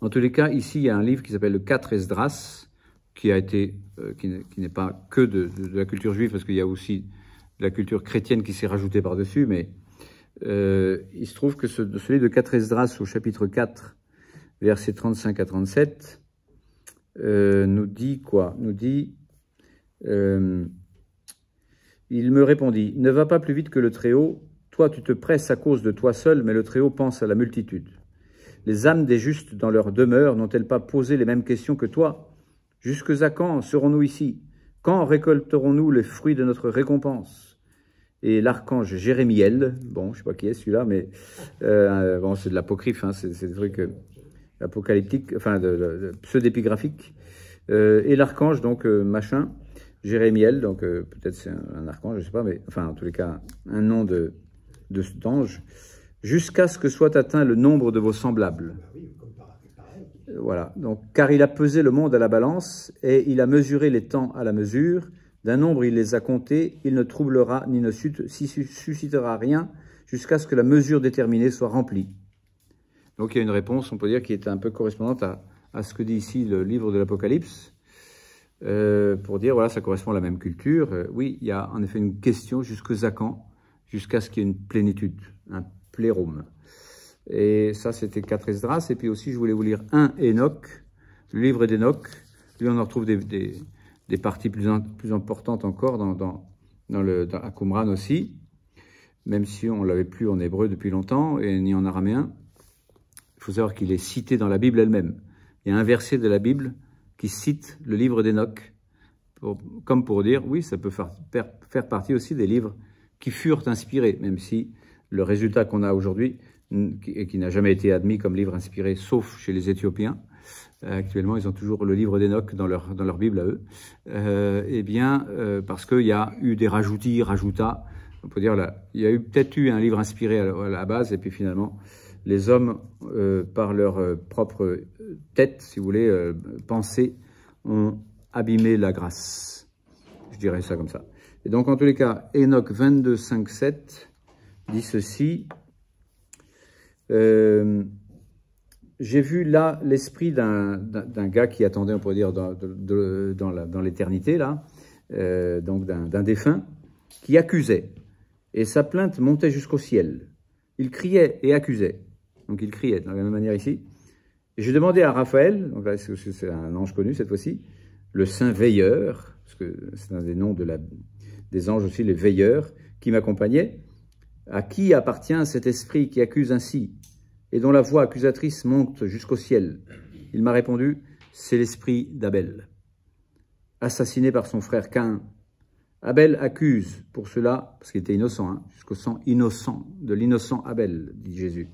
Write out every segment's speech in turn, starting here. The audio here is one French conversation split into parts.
En tous les cas, ici, il y a un livre qui s'appelle le 4 Esdras, qui a été, qui n'est pas que de la culture juive, parce qu'il y a aussi de la culture chrétienne qui s'est rajoutée par-dessus, mais il se trouve que ce livre de 4 Esdras, au chapitre 4, versets 35 à 37, nous dit quoi? Nous dit, il me répondit, ne va pas plus vite que le Très-Haut, toi tu te presses à cause de toi seul, mais le Très-Haut pense à la multitude. Les âmes des justes dans leur demeure n'ont-elles pas posé les mêmes questions que toi? Jusque à quand serons-nous ici? Quand récolterons-nous les fruits de notre récompense? Et l'archange Jérémiel, bon, je sais pas qui est celui-là, mais bon, c'est de l'apocryphe, hein, c'est des trucs apocalyptiques, enfin, pseudépigraphiques. Et l'archange, donc, machin, Jérémiel, donc peut-être c'est un archange, je sais pas, mais enfin, en tous les cas, un nom d'ange, jusqu'à ce que soit atteint le nombre de vos semblables. Voilà, donc, car il a pesé le monde à la balance et il a mesuré les temps à la mesure. D'un nombre, il les a comptés, il ne troublera ni ne suscitera rien jusqu'à ce que la mesure déterminée soit remplie. Donc, il y a une réponse, on peut dire, qui est un peu correspondante à ce que dit ici le livre de l'Apocalypse, pour dire, voilà, ça correspond à la même culture. Oui, il y a en effet une question, jusqu'à quand? Jusqu'à ce qu'il y ait une plénitude, un plérome. Et ça, c'était 4 Esdras. Et puis aussi, je voulais vous lire 1 Enoch, le livre d'Enoch. Lui, on en retrouve des parties plus importantes encore à Qumran aussi, même si on ne l'avait plus en hébreu depuis longtemps, et ni en araméen. Il faut savoir qu'il est cité dans la Bible elle-même. Il y a un verset de la Bible qui cite le livre d'Enoch, comme pour dire, oui, ça peut faire partie aussi des livres qui furent inspirés, même si le résultat qu'on a aujourd'hui, et qui n'a jamais été admis comme livre inspiré, sauf chez les Éthiopiens. Actuellement, ils ont toujours le livre d'Enoch dans leur Bible à eux. Eh bien, parce qu'il y a eu des rajoutas. On peut dire, là, il y a peut-être eu un livre inspiré à la base, et puis finalement, les hommes, par leur propre tête, si vous voulez, pensée, ont abîmé la grâce. Je dirais ça comme ça. Et donc, en tous les cas, Enoch 22, 5, 7 dit ceci. J'ai vu là l'esprit d'un gars qui attendait, on pourrait dire, dans l'éternité, là, donc d'un défunt, qui accusait. Et sa plainte montait jusqu'au ciel. Il criait et accusait. Donc il criait, de la même manière ici. Et j'ai demandé à Raphaël, donc là c'est un ange connu cette fois-ci, le saint veilleur, parce que c'est un des noms des anges aussi, les veilleurs, qui m'accompagnaient. À qui appartient cet esprit qui accuse ainsi et dont la voix accusatrice monte jusqu'au ciel? Il m'a répondu, c'est l'esprit d'Abel, assassiné par son frère Caïn. Abel accuse pour cela, parce qu'il était innocent, hein, jusqu'au sang innocent, de l'innocent Abel, dit Jésus.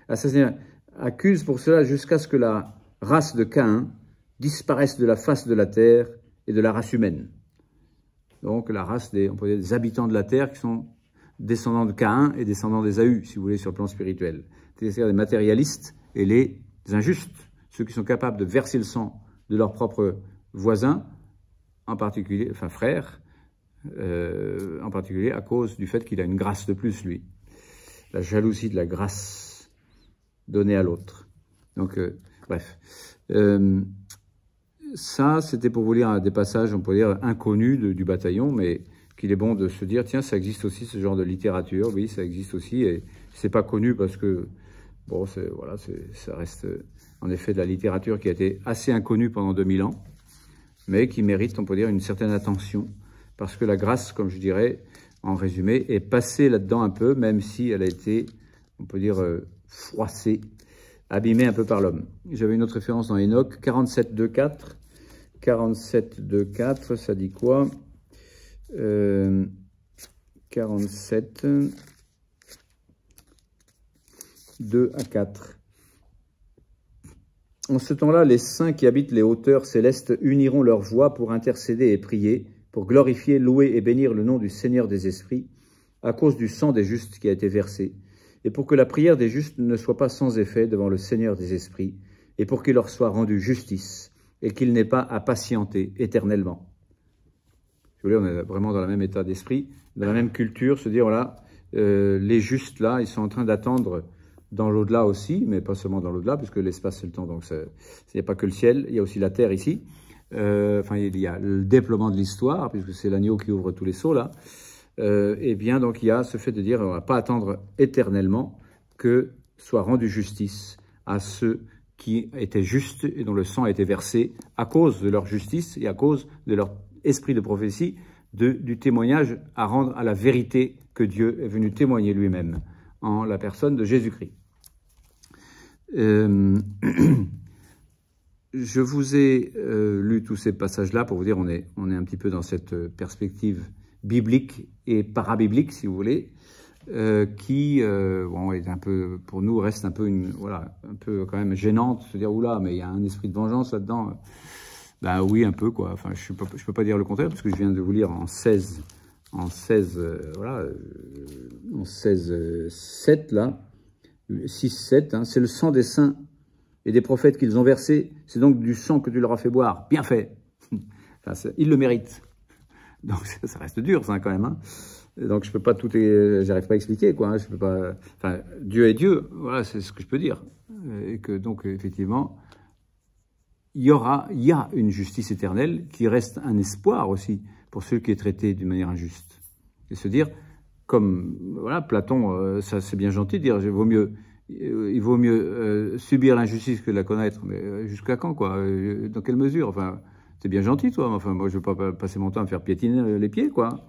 Assassiné, accuse pour cela jusqu'à ce que la race de Caïn disparaisse de la face de la terre et de la race humaine. Donc la race on peut dire, des habitants de la terre qui sont descendants de Caïn et descendants d'Ésaü, si vous voulez, sur le plan spirituel. C'est-à-dire les matérialistes et les injustes, ceux qui sont capables de verser le sang de leurs propres voisins, en particulier, enfin frères, en particulier à cause du fait qu'il a une grâce de plus, lui. La jalousie de la grâce donnée à l'autre. Donc, bref. Ça, c'était pour vous lire des passages, on pourrait dire, inconnus du bataillon, mais qu'il est bon de se dire, tiens, ça existe aussi, ce genre de littérature, oui, ça existe aussi, et c'est pas connu parce que, bon, voilà, ça reste en effet de la littérature qui a été assez inconnue pendant 2000 ans, mais qui mérite, on peut dire, une certaine attention, parce que la grâce, comme je dirais, en résumé, est passée là-dedans un peu, même si elle a été, on peut dire, froissée, abîmée un peu par l'homme. J'avais une autre référence dans Enoch, 47.2.4. 47.2.4, ça dit quoi? 47, 2 à 4. En ce temps-là, les saints qui habitent les hauteurs célestes uniront leurs voix pour intercéder et prier, pour glorifier, louer et bénir le nom du Seigneur des esprits, à cause du sang des justes qui a été versé, et pour que la prière des justes ne soit pas sans effet devant le Seigneur des esprits, et pour qu'il leur soit rendu justice, et qu'il n'ait pas à patienter éternellement. Si vous voulez, on est vraiment dans le même état d'esprit, dans la même culture, se dire, voilà, les justes, là, ils sont en train d'attendre dans l'au-delà aussi, mais pas seulement dans l'au-delà, puisque l'espace c'est le temps, donc il n'y a pas que le ciel, il y a aussi la terre ici. Enfin, il y a le déploiement de l'histoire, puisque c'est l'agneau qui ouvre tous les sceaux là. Et bien, donc, il y a ce fait de dire, on ne va pas attendre éternellement que soit rendue justice à ceux qui étaient justes et dont le sang a été versé à cause de leur justice et à cause de leur esprit de prophétie, du témoignage à rendre à la vérité que Dieu est venu témoigner lui-même en la personne de Jésus-Christ. Je vous ai lu tous ces passages-là pour vous dire on est un petit peu dans cette perspective biblique et parabiblique, si vous voulez, qui bon, est un peu, pour nous, reste un peu un peu quand même gênante, se dire oula, mais il y a un esprit de vengeance là-dedans. Ben oui, un peu quoi. Enfin, je peux pas dire le contraire parce que je viens de vous lire en 16, en 7 là, 6-7. Hein, c'est le sang des saints et des prophètes qu'ils ont versé. C'est donc du sang que tu leur as fait boire. Bien fait. Enfin, ils le méritent. Donc ça reste dur, ça quand même. Hein. Donc je peux pas j'arrive pas à expliquer quoi. Hein, je peux pas. Enfin, Dieu est Dieu. Voilà, c'est ce que je peux dire. Et que donc effectivement, il y a une justice éternelle qui reste un espoir aussi pour ceux qui est traité d'une manière injuste. Et se dire, comme voilà, Platon, ça c'est bien gentil de dire, il vaut mieux subir l'injustice que de la connaître. Mais jusqu'à quand quoi? Dans quelle mesure? Enfin. C'est bien gentil, toi, mais enfin, moi, je ne veux pas passer mon temps à me faire piétiner les pieds, quoi.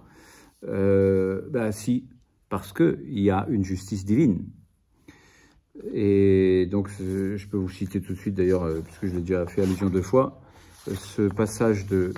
Ben, si, parce qu'il y a une justice divine. Et donc, je peux vous citer tout de suite, d'ailleurs, puisque je l'ai déjà fait allusion 2 fois, ce passage de